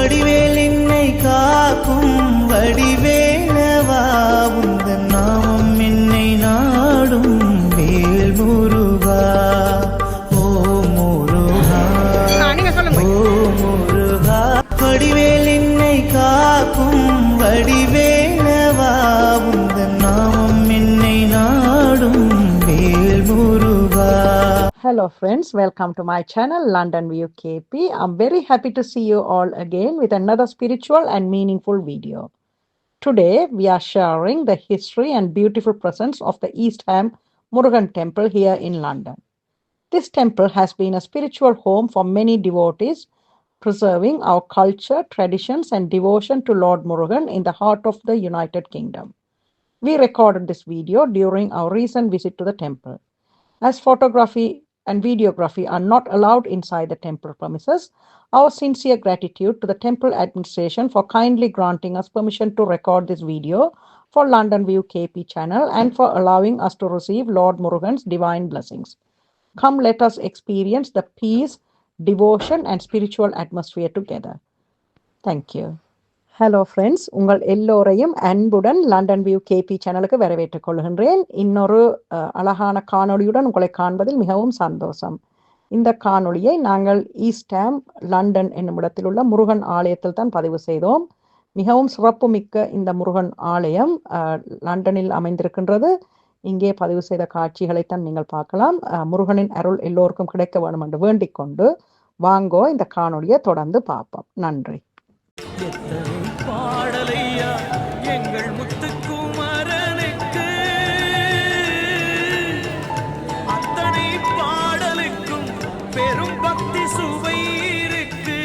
வடிவேல் என்னை காக்கும் வடிவேலவா உந்தன் நாமம் என்னை நாடும் வேல் முருகா ஓ முருகா ஓ முருகா வடிவேல் என்னை காக்கும் வடிவேலவா உந்தன் நாமம் என்னை நாடும் வேல் முருகா. Hello friends, welcome to my channel London View KP. I'm very happy to see you all again with another spiritual and meaningful video. Today we are sharing the history and beautiful presence of the East Ham Murugan temple here in London. This temple has been a spiritual home for many devotees, preserving our culture, traditions and devotion to Lord Murugan in the heart of the United Kingdom. We recorded this video during our recent visit to the temple. As photography and videography are not allowed inside the temple premises, our sincere gratitude to the temple administration for kindly granting us permission to record this video for London View KP channel and for allowing us to receive Lord Murugan's divine blessings. Come, let us experience the peace, devotion and spiritual atmosphere together. Thank you. Hello friends, உங்கள் எல்லோரையும் அன்புடன் London view KP சேனலுக்கு வரவேற்றுக் கொள்கின்றேன். இன்னொரு அழகான காணொளியுடன் உங்களை காண்பதில் மிகவும் சந்தோஷம். இந்த காணொளியை நாங்கள் ஈஸ்ட் ஹாம் லண்டன் என்னும் இடத்தில் உள்ள முருகன் ஆலயத்தில் தான் பதிவு செய்தோம். மிகவும் சிறப்புமிக்க இந்த முருகன் ஆலயம் லண்டனில் அமைந்திருக்கின்றது. இங்கே பதிவு செய்த காட்சிகளைத்தான் நீங்கள் பார்க்கலாம். முருகனின் அருள் எல்லோருக்கும் கிடைக்க வேண்டும் என்று வேண்டிக் கொண்டு வாங்கோ இந்த காணொளியை தொடர்ந்து பார்ப்போம். நன்றி. பாடலையா எங்கள் முத்துக்குமரனுக்கு, அத்தனை பாடலுக்கும் பெரும் பக்தி சுவை இருக்கு.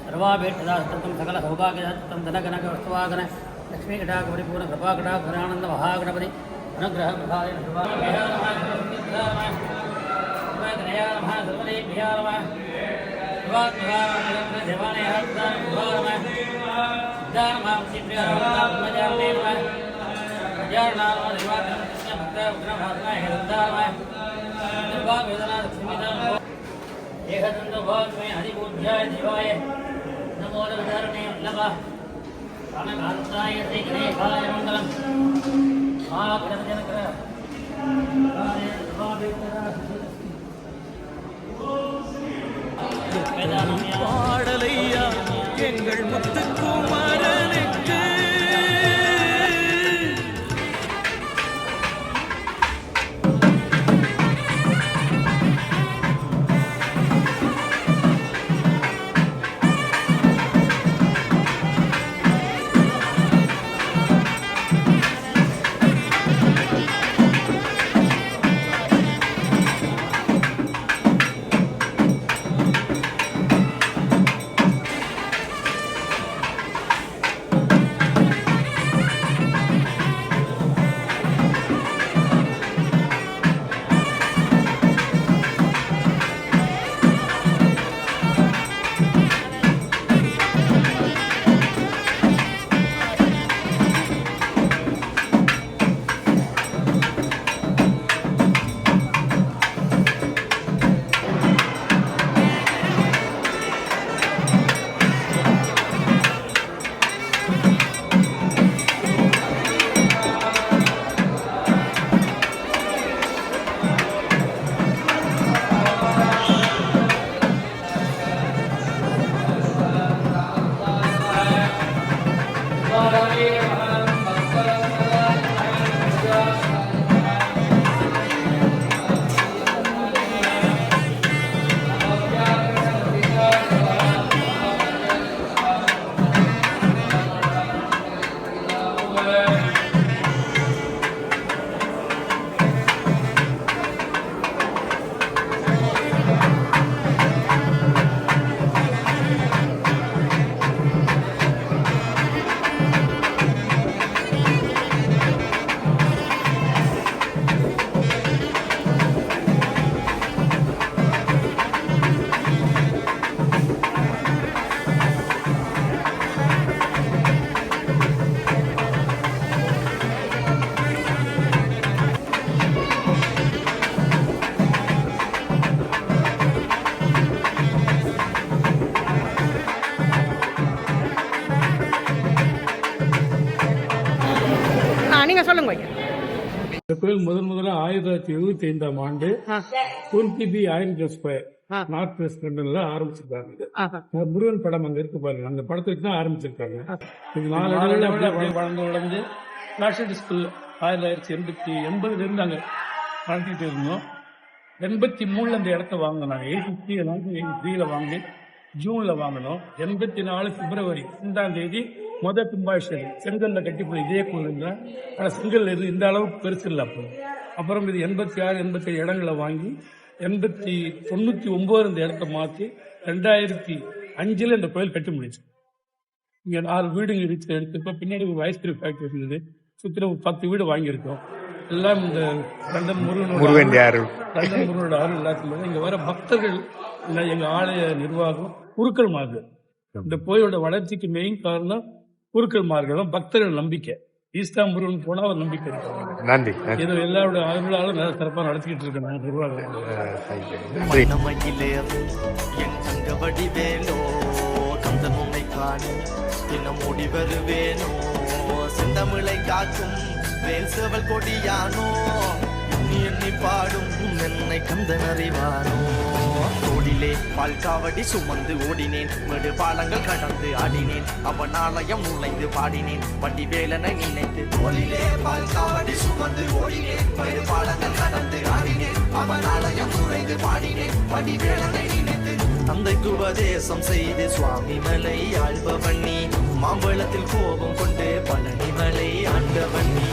सर्वाभीष्टदास्तम सकल सौभाग्यदास्तम धनगणक वस्तुवागन लक्ष्मी कटाक परिपूर्ण कृपा कटाक धनानंद महागणपति अनुग्रह प्रसाद हरिपूज्याय शिवाय नमो नमः नमः प्राणकांताय श्री गणेशाय मंगलम् आग्रहजनकर பாடலையா எங்கள் முத்துக்குமரனுக்கு. நீங்க சொல்லுங்க ஐயா. இந்த கோயில் முதல்ல 1975ஆம் ஆண்டு 20 ஆயிரம் ஸ்கொயர் நார்த் வெஸ்ட் லண்டன்ல ஆரம்பிச்சிருக்காங்க. முருகன் படம் அங்க இருக்கு பாருங்க, அந்த படத்துக்கு தான் ஆரம்பிச்சிருக்காங்க. இது 4 இடங்கள்ல வளர்ந்து வளர்ந்து நேஷனல் ஸ்கூல் 1980 இருந்து அங்க நடத்திட்டு இருந்தோம். 83 அந்த இடத்த வாங்கினாங்க. 83 வாங்கி ஜூன்ல வாங்கினோம். 84 பிப்ரவரி 2ஆம் தேதி முதல் கும்பாபிஷேகம் செங்கல்ல கட்டி போய் இதே கோயில் தான். ஆனால் செங்கல் இது இந்த அளவுக்கு பெருசு இல்லை. அப்புறம் இது 86 87 இடங்களை வாங்கி 99 இந்த இடத்த மாற்றி 2005 இந்த கோயில் கட்டி முடிச்சு. இங்க 4 வீடுங்க இடிச்சு எடுத்துருக்கோம். பின்னாடி ஒரு ஐஸ்கிரீம் ஃபேக்டரி இருந்தது. சுற்றி 10 வீடு வாங்கியிருக்கோம். எல்லாம் இந்த லண்டன் முருகனோட அருள் எல்லாத்துக்கும். இங்க வர பக்தர்கள் எங்க ஆலய நிர்வாகம் குருக்கள் மார்கள். இந்த கோயிலோட வளர்ச்சிக்கு மெயின் காரணம் குருக்கள் மார்கள் தான். பக்தர்கள் நம்பிக்கை. ஈஸ்டா முருகன் போனா ஒரு நம்பிக்கை இருக்கு. நன்றி. இது எல்லாரோட அருளாலும் நல்ல சிறப்பாக நடத்திக்கிட்டு இருக்கேன் நிர்வாகம். செந்தமிழை காக்கும் வேல் சேவல் கொடியானோ எண்ணி பாடும் என்னை கந்தன் அறிவானோ. தோளிலே பால்காவடி சுமந்து ஓடினேன், மேடு பாலங்கள் கடந்து ஆடினேன், அவன் ஆலயம் நுழைந்து பாடினேன், வண்டி வேலனை நினைத்து. தோளிலே பால்காவடி சுமந்து ஓடினேன், மேடு பாலங்கள் கடந்து ஆடினேன், அவன் ஆலயம் நுழைந்து பாடினேன், வண்டி வேலனை நினைத்து. தந்தைக்கு உபதேசம் செய்து சுவாமி மலை ஆழ்பவன் நீ, மாம்பழத்தில் கோபம் கொண்டு பழனி மலை ஆண்டவன் நீ.